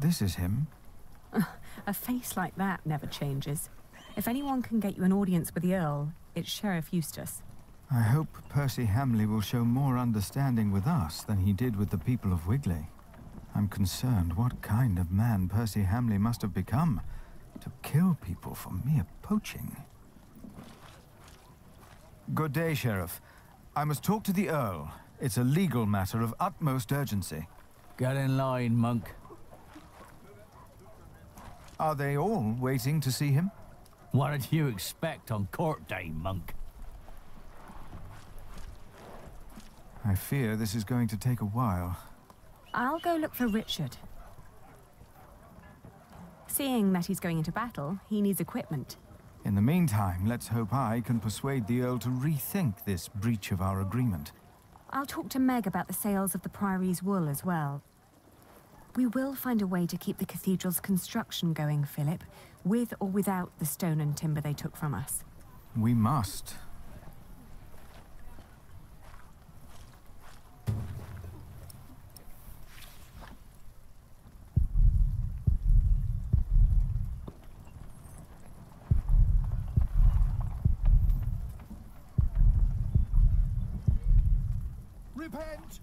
This is him. A face like that never changes. If anyone can get you an audience with the Earl, it's Sheriff Eustace. I hope Percy Hamley will show more understanding with us than he did with the people of Wigley. I'm concerned what kind of man Percy Hamley must have become to kill people for mere poaching. Good day, Sheriff. I must talk to the Earl. It's a legal matter of utmost urgency. Get in line, monk. Are they all waiting to see him? What did you expect on court day, monk? I fear this is going to take a while. I'll go look for Richard. Seeing that he's going into battle, he needs equipment. In the meantime, let's hope I can persuade the Earl to rethink this breach of our agreement. I'll talk to Meg about the sales of the Priory's wool as well. We will find a way to keep the cathedral's construction going, Philip, with or without the stone and timber they took from us. We must. Repent,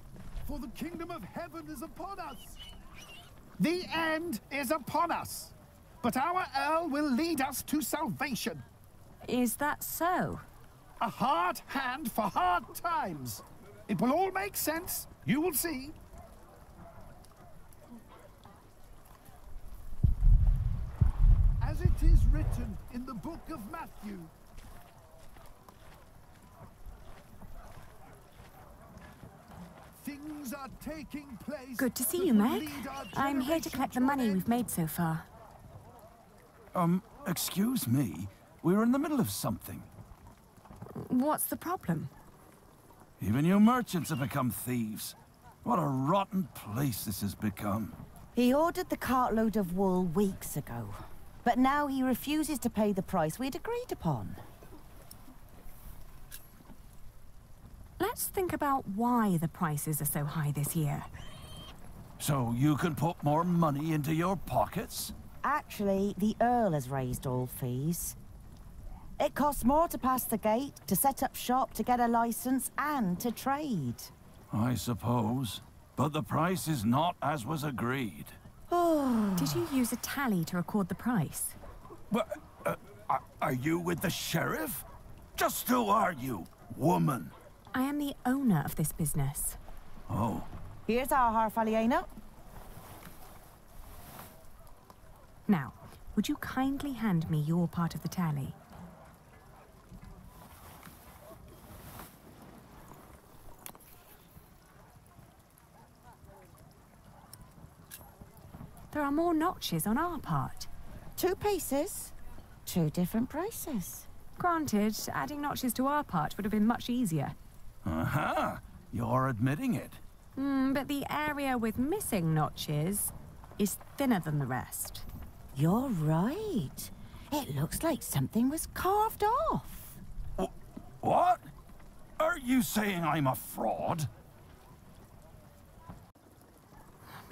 for the kingdom of heaven is upon us. The end is upon us, but our Earl will lead us to salvation. Is that so? A hard hand for hard times. It will all make sense, you will see. As it is written in the book of Matthew, things are taking place. Good to see you, Meg. I'm here to collect the money we've made so far. Excuse me. We were in the middle of something. What's the problem? Even you merchants have become thieves. What a rotten place this has become. He ordered the cartload of wool weeks ago, but now he refuses to pay the price we'd agreed upon. Let's think about why the prices are so high this year. So you can put more money into your pockets? Actually, the Earl has raised all fees. It costs more to pass the gate, to set up shop, to get a license, and to trade. I suppose. But the price is not as was agreed. Did you use a tally to record the price? But, are you with the sheriff? Just who are you, woman? I am the owner of this business. Oh. Here's our Harfaliena. Now, would you kindly hand me your part of the tally? There are more notches on our part. 2 pieces, 2 different prices. Granted, adding notches to our part would have been much easier. Uh-huh. You're admitting it. But the area with missing notches is thinner than the rest. You're right. It looks like something was carved off. What? Are you saying I'm a fraud?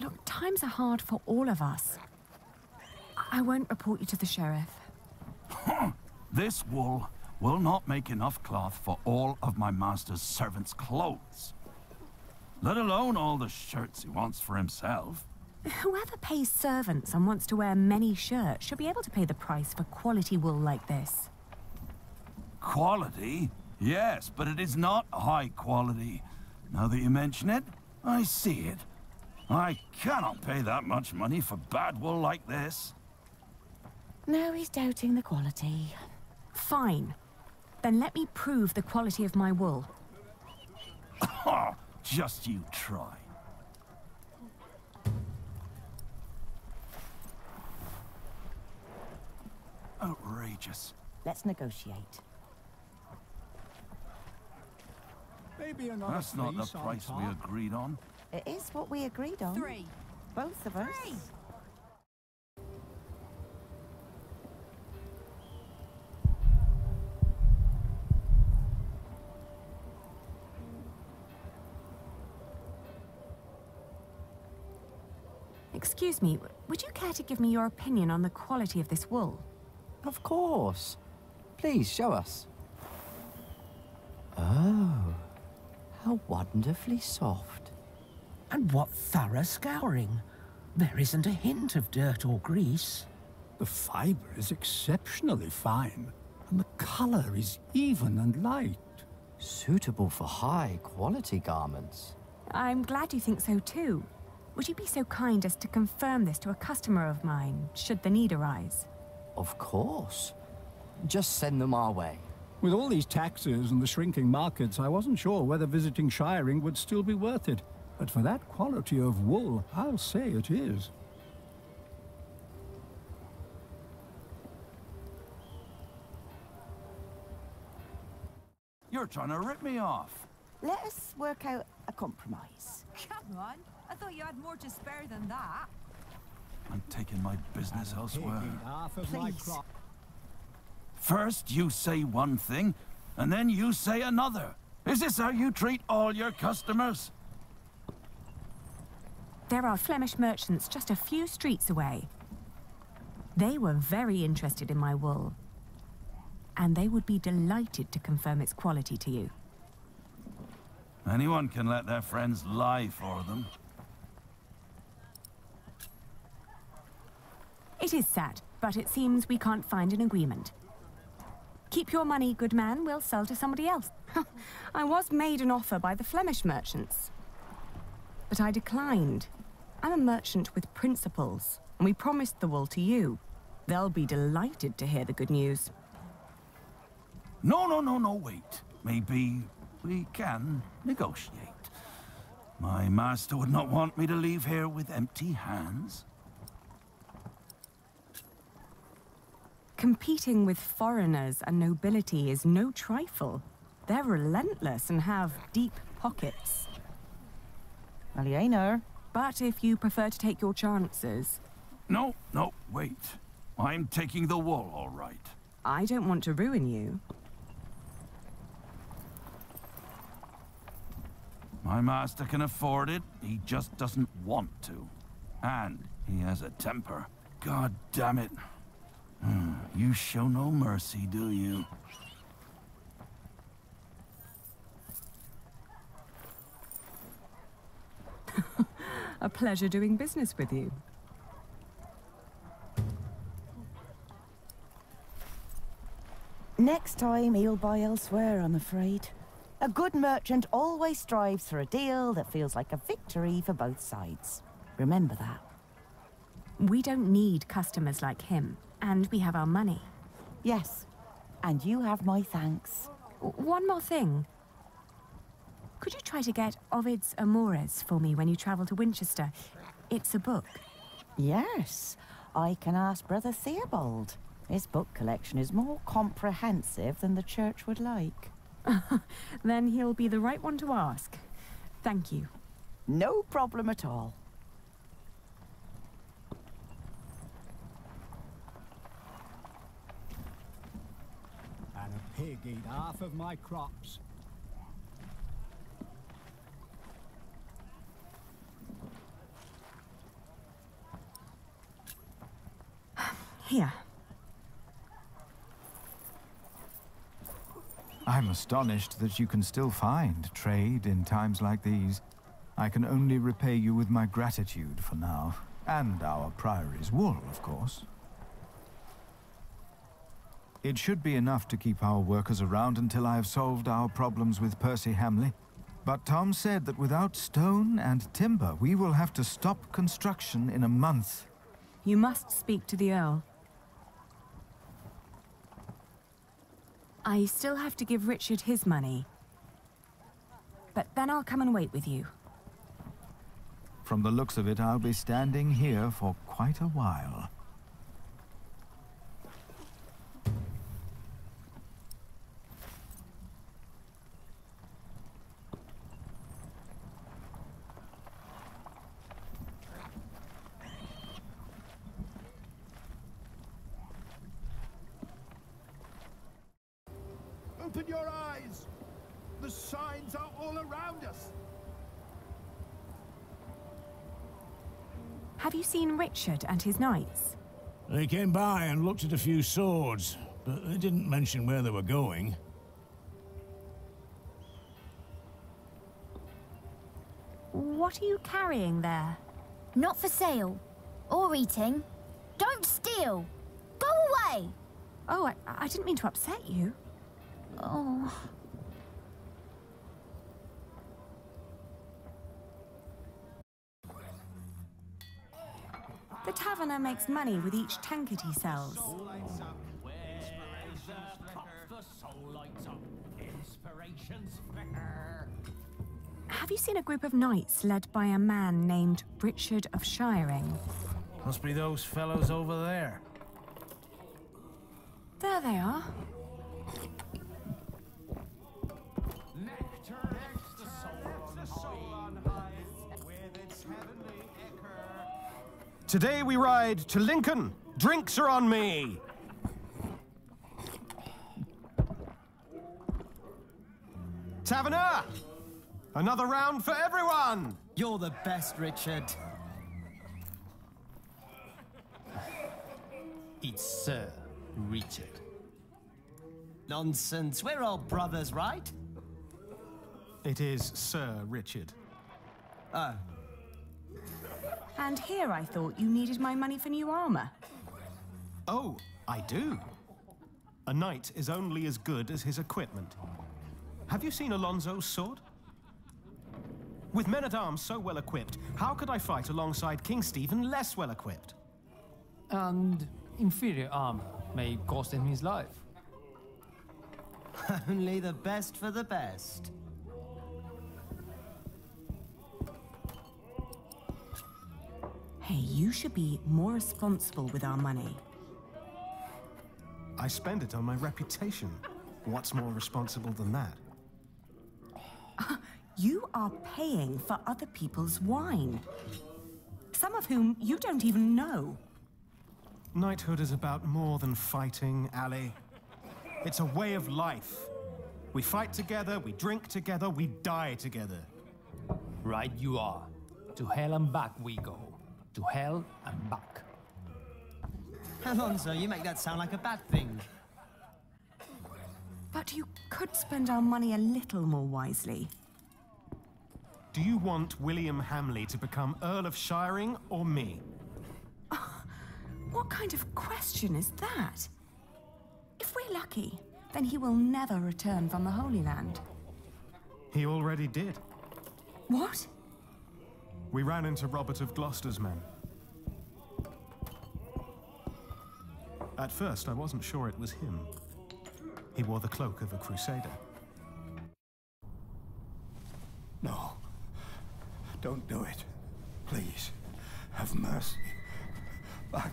Look, times are hard for all of us. I won't report you to the sheriff. This wool will not make enough cloth for all of my master's servants' clothes. Let alone all the shirts he wants for himself. Whoever pays servants and wants to wear many shirts should be able to pay the price for quality wool like this. Quality? Yes, but it is not high quality. Now that you mention it, I see it. I cannot pay that much money for bad wool like this. Now he's doubting the quality. Fine. Then let me prove the quality of my wool. Just you try. Outrageous. Let's negotiate. maybe another. That's not the price we agreed on. It is what we agreed on. 3. Both of us. 3. Excuse me, would you care to give me your opinion on the quality of this wool? Of course. Please, show us. Oh, how wonderfully soft. And what thorough scouring. There isn't a hint of dirt or grease. The fibre is exceptionally fine, and the colour is even and light. Suitable for high-quality garments. I'm glad you think so too. Would you be so kind as to confirm this to a customer of mine, should the need arise? Of course. Just send them our way. With all these taxes and the shrinking markets, I wasn't sure whether visiting shiring would still be worth it. But for that quality of wool, I'll say it is. You're trying to rip me off. Let us work out a compromise. Come on. I thought you had more to spare than that. I'm taking my business elsewhere. Half of my Please. crop. First you say one thing, and then you say another. Is this how you treat all your customers? There are Flemish merchants just a few streets away. They were very interested in my wool, and they would be delighted to confirm its quality to you. Anyone can let their friends lie for them. It is sad, but it seems we can't find an agreement. Keep your money, good man. We'll sell to somebody else. I was made an offer by the Flemish merchants, but I declined. I'm a merchant with principles, and we promised the wool to you. They'll be delighted to hear the good news. No, wait. Maybe we can negotiate. My master would not want me to leave here with empty hands. Competing with foreigners and nobility is no trifle. They're relentless and have deep pockets. Well, you ain't her. But if you prefer to take your chances... No, wait. I'm taking the wool, all right. I don't want to ruin you. My master can afford it. He just doesn't want to. And he has a temper. God damn it. You show no mercy, do you? A pleasure doing business with you. Next time he'll buy elsewhere, I'm afraid. A good merchant always strives for a deal that feels like a victory for both sides. Remember that. We don't need customers like him, and we have our money. Yes, and you have my thanks. One more thing. Could you try to get Ovid's Amores for me when you travel to Winchester? It's a book. Yes, I can ask Brother Theobald. His book collection is more comprehensive than the church would like. Then he'll be the right one to ask. Thank you. No problem at all. And a pig ate half of my crops. Here. I'm astonished that you can still find trade in times like these. I can only repay you with my gratitude for now. And our priory's wool, of course. It should be enough to keep our workers around until I have solved our problems with Percy Hamley. But Tom said that without stone and timber, we will have to stop construction in a month. You must speak to the Earl. I still have to give Richard his money. But then I'll come and wait with you. From the looks of it, I'll be standing here for quite a while. Open your eyes! The signs are all around us! Have you seen Richard and his knights? They came by and looked at a few swords, but they didn't mention where they were going. What are you carrying there? Not for sale. Or eating. Don't steal! Go away! Oh, I didn't mean to upset you. Oh... The taverner makes money with each tankard he sells. Have you seen a group of knights led by a man named Richard of Shiring? Must be those fellows over there. There they are. Today we ride to Lincoln. Drinks are on me. Taverner! Another round for everyone! You're the best, Richard. It's Sir Richard. Nonsense, we're all brothers, right? It is Sir Richard. Oh. And here I thought you needed my money for new armor. Oh, I do. A knight is only as good as his equipment. Have you seen Alonso's sword? With men-at-arms so well equipped, how could I fight alongside King Stephen less well equipped? And inferior armor may cost him his life. Only the best for the best. Hey, you should be more responsible with our money. I spend it on my reputation. What's more responsible than that? You are paying for other people's wine. Some of whom you don't even know. Knighthood is about more than fighting, Ali. It's a way of life. We fight together, we drink together, we die together. Right you are. To hell and back we go. To hell and back. Alonso, you make that sound like a bad thing. But you could spend our money a little more wisely. Do you want William Hamley to become Earl of Shiring or me? What kind of question is that? If we're lucky, then he will never return from the Holy Land. He already did. What? We ran into Robert of Gloucester's men. At first, I wasn't sure it was him. He wore the cloak of a crusader. No. Don't do it. Please. Have mercy. My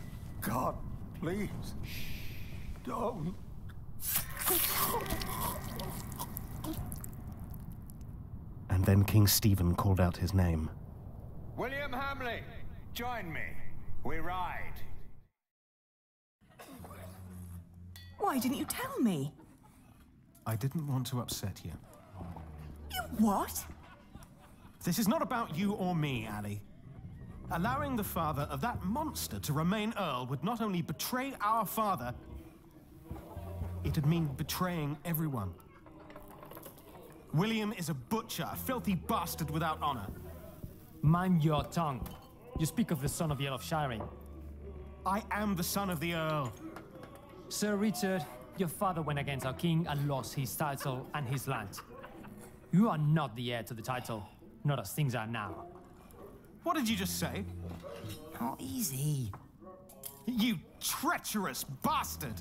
God, please. Don't. And then King Stephen called out his name. William Hamley, join me. We ride. Why didn't you tell me? I didn't want to upset you. You what? This is not about you or me, Ali. Allowing the father of that monster to remain Earl would not only betray our father, it'd mean betraying everyone. William is a butcher, a filthy bastard without honor. Mind your tongue. You speak of the son of the Earl of Shiring. I am the son of the Earl. Sir Richard, your father went against our king and lost his title and his land. You are not the heir to the title, not as things are now. What did you just say? Oh, easy. You treacherous bastard!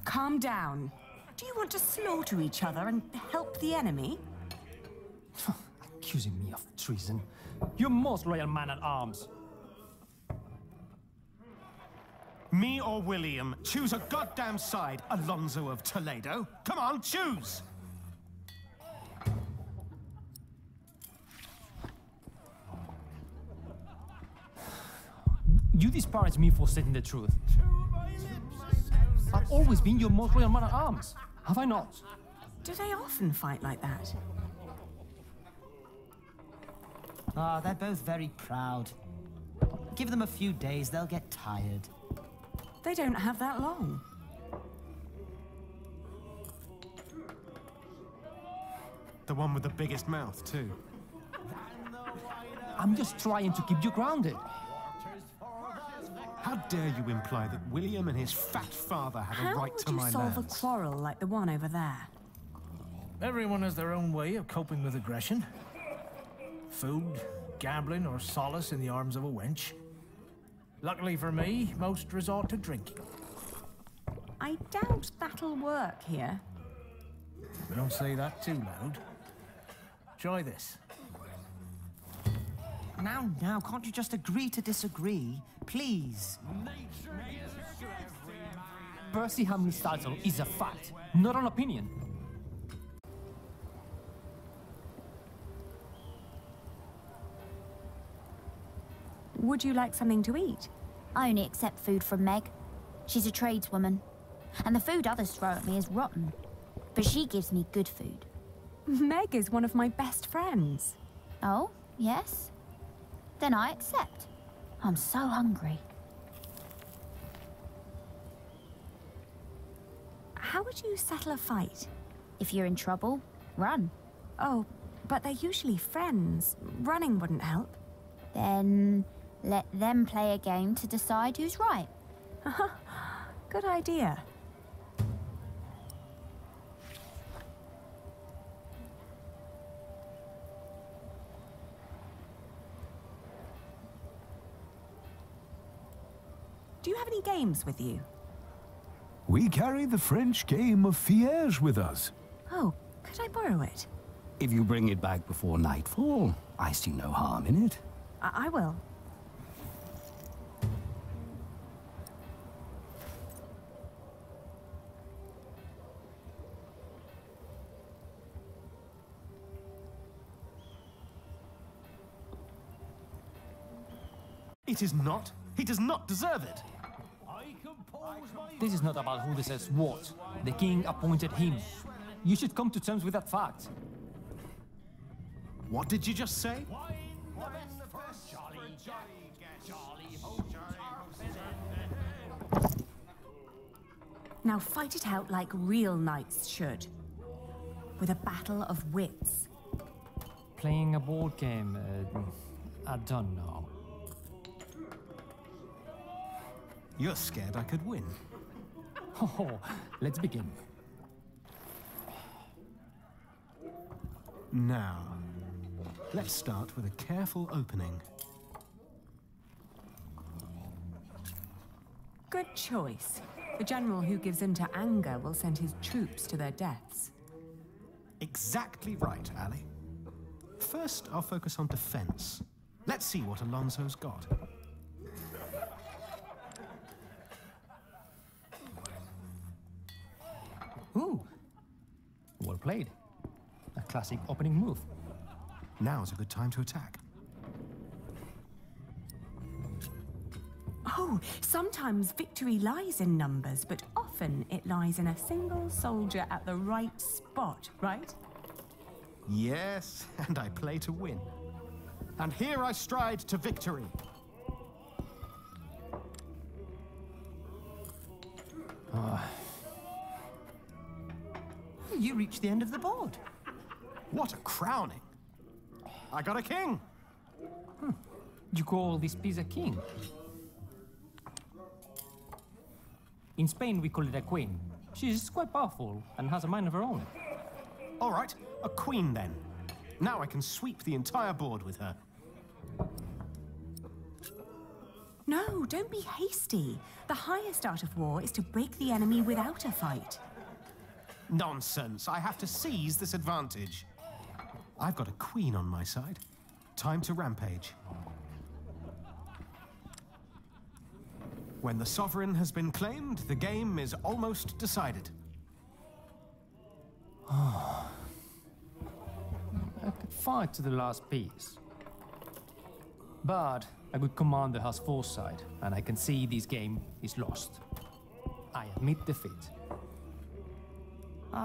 Calm down. Do you want to slaughter each other and help the enemy? Accusing me of treason. You're most loyal man at arms. Me or William? Choose a goddamn side, Alonso of Toledo. Come on, choose! You disparage me for stating the truth. I've always been your most loyal man at arms. Have I not? Do they often fight like that? Ah, they're both very proud. Give them a few days, they'll get tired. They don't have that long. The one with the biggest mouth, too. I'm just trying to keep you grounded. How dare you imply that William and his fat father had a right to my How would you solve lands? a quarrel like the one over there? Everyone has their own way of coping with aggression. Food, gambling, or solace in the arms of a wench. Luckily for me, most resort to drinking. I doubt that'll work here. Don't say that too loud. Try this. Now, can't you just agree to disagree? Please. Percy Hamley's title is a fact, not an opinion. Would you like something to eat? I only accept food from Meg. She's a tradeswoman. And the food others throw at me is rotten. But she gives me good food. Meg is one of my best friends. Oh, yes? Then I accept. I'm so hungry. How would you settle a fight? If you're in trouble, run. Oh, but they're usually friends. Running wouldn't help. Then let them play a game to decide who's right. Good idea. Do you have any games with you? We carry the French game of Fiège with us. Oh, could I borrow it? If you bring it back before nightfall, I see no harm in it. I will. It is not. He does not deserve it. This is not about who deserves what. The king appointed him. You should come to terms with that fact. What did you just say? Now fight it out like real knights should. With a battle of wits. Playing a board game, I don't know. You're scared I could win. Oh, let's begin. Now, let's start with a careful opening. Good choice. The general who gives in to anger will send his troops to their deaths. Exactly right, Ali. First, I'll focus on defense. Let's see what Alonso's got. Ooh, well played. A classic opening move. Now's a good time to attack. Oh, sometimes victory lies in numbers, but often it lies in a single soldier at the right spot, right? Yes, and I play to win. And here I stride to victory. You reached the end of the board. What a crowning! I got a king! You call this piece a king? In Spain, we call it a queen. She's quite powerful and has a mind of her own. All right, a queen then. Now I can sweep the entire board with her. No, don't be hasty. The highest art of war is to break the enemy without a fight. Nonsense. I have to seize this advantage. I've got a queen on my side. Time to rampage. When the sovereign has been claimed, the game is almost decided. I could fight to the last piece. But a good commander has foresight, and I can see this game is lost. I admit defeat.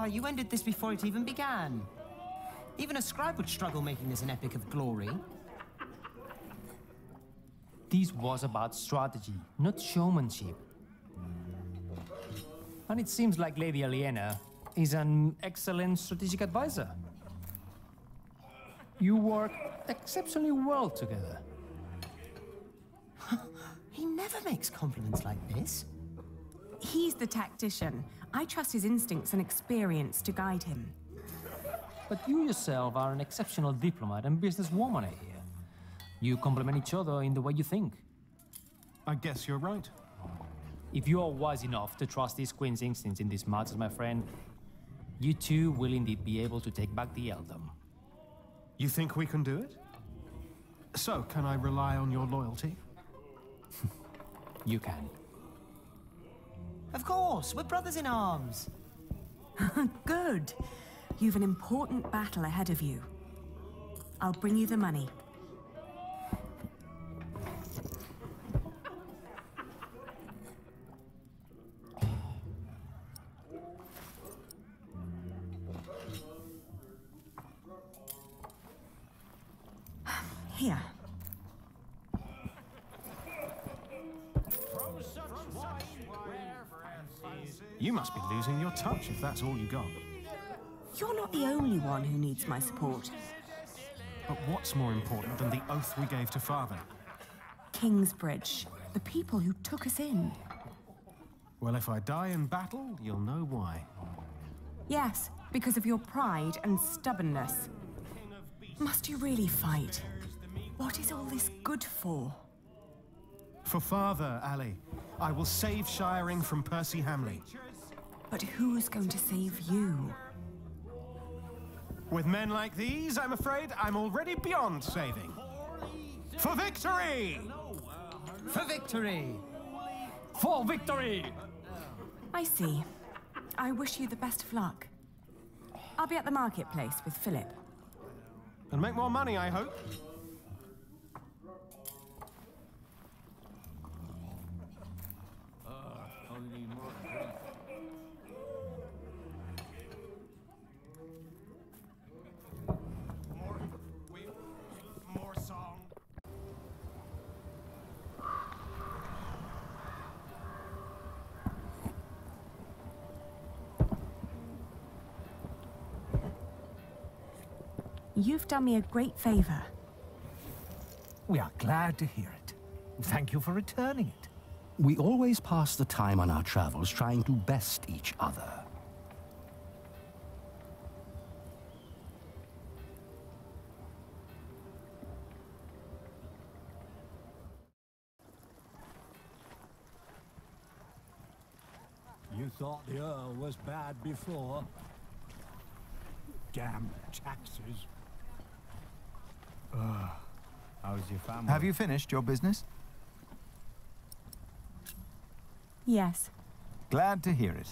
You ended this before it even began. Even a scribe would struggle making this an epic of glory. This was about strategy, not showmanship. And it seems like Lady Aliena is an excellent strategic advisor. You work exceptionally well together. He never makes compliments like this. He's the tactician. I trust his instincts and experience to guide him. But you yourself are an exceptional diplomat and businesswoman, I hear. You complement each other in the way you think. I guess you're right. If you are wise enough to trust these queen's instincts in these matters, my friend, you two will indeed be able to take back the earldom. You think we can do it? So, can I rely on your loyalty? You can. Of course, we're brothers in arms. Good. You've an important battle ahead of you. I'll bring you the money. Here. You must be losing your touch if that's all you got. You're not the only one who needs my support. But what's more important than the oath we gave to Father? Kingsbridge, the people who took us in. Well, if I die in battle, you'll know why. Yes, because of your pride and stubbornness. Must you really fight? What is all this good for? For Father, Ali. I will save Shiring from Percy Hamley. But who's going to save you? With men like these, I'm afraid I'm already beyond saving. For victory! For victory! For victory! I see. I wish you the best of luck. I'll be at the marketplace with Philip. And make more money, I hope. You've done me a great favor. We are glad to hear it. Thank you for returning it. We always pass the time on our travels trying to best each other. You thought the Earl was bad before? Damn taxes. How's your family? Have you finished your business? Yes. Glad to hear it.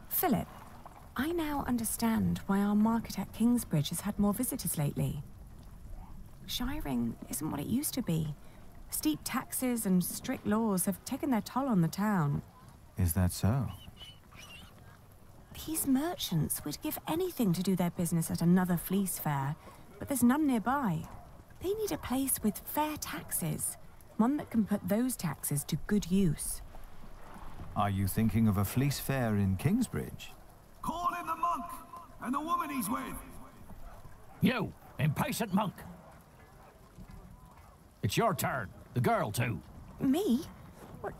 Philip, I now understand why our market at Kingsbridge has had more visitors lately. Shiring isn't what it used to be. Steep taxes and strict laws have taken their toll on the town. Is that so? These merchants would give anything to do their business at another fleece fair, but there's none nearby. They need a place with fair taxes, one that can put those taxes to good use. Are you thinking of a fleece fair in Kingsbridge? Call in the monk and the woman he's with. You, impatient monk. It's your turn. The girl, too. Me? What?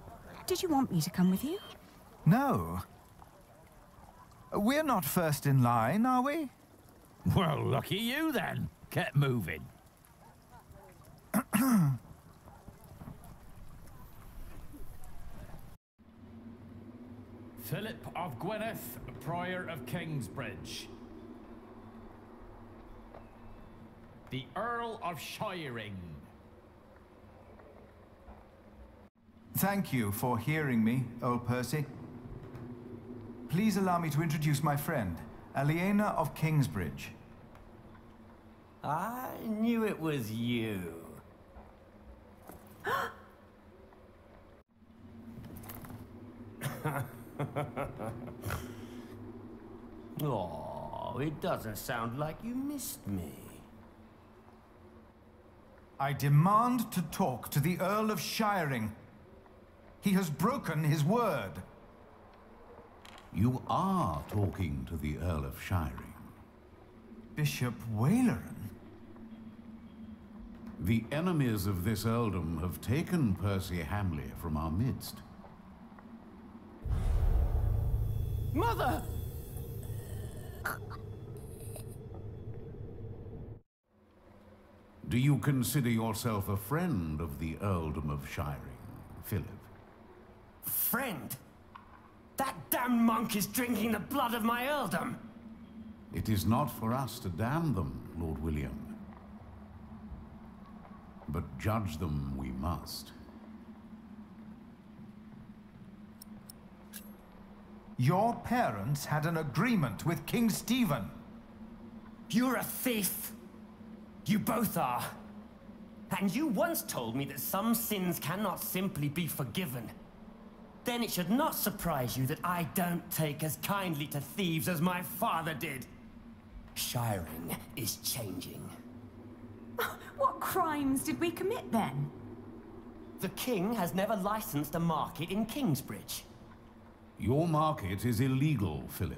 Did you want me to come with you? No. We're not first in line, are we? Well, lucky you, then. Get moving. Philip of Gwynedd, Prior of Kingsbridge. The Earl of Shiring. Thank you for hearing me, old Percy. Please allow me to introduce my friend, Aliena of Kingsbridge. I knew it was you. Oh, it doesn't sound like you missed me. I demand to talk to the Earl of Shiring. He has broken his word. You are talking to the Earl of Shiring. Bishop Waleran? The enemies of this earldom have taken Percy Hamley from our midst. Mother! Do you consider yourself a friend of the Earldom of Shiring, Philip? Friend? That damned monk is drinking the blood of my earldom! It is not for us to damn them, Lord William. But judge them we must. Your parents had an agreement with King Stephen. You're a thief! You both are. And you once told me that some sins cannot simply be forgiven. Then it should not surprise you that I don't take as kindly to thieves as my father did. Shiring is changing. What crimes did we commit then? The king has never licensed a market in Kingsbridge. Your market is illegal, Philip.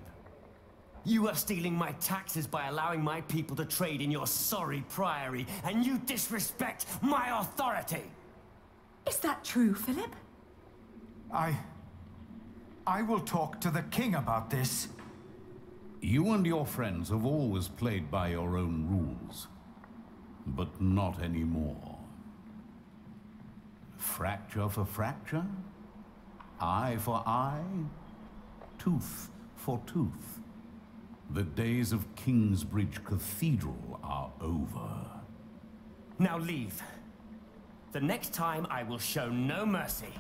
You are stealing my taxes by allowing my people to trade in your sorry priory, and you disrespect my authority! Is that true, Philip? I will talk to the king about this. You and your friends have always played by your own rules. But not anymore. Fracture for fracture, eye for eye, tooth for tooth. The days of Kingsbridge Cathedral are over. Now leave. The next time I will show no mercy.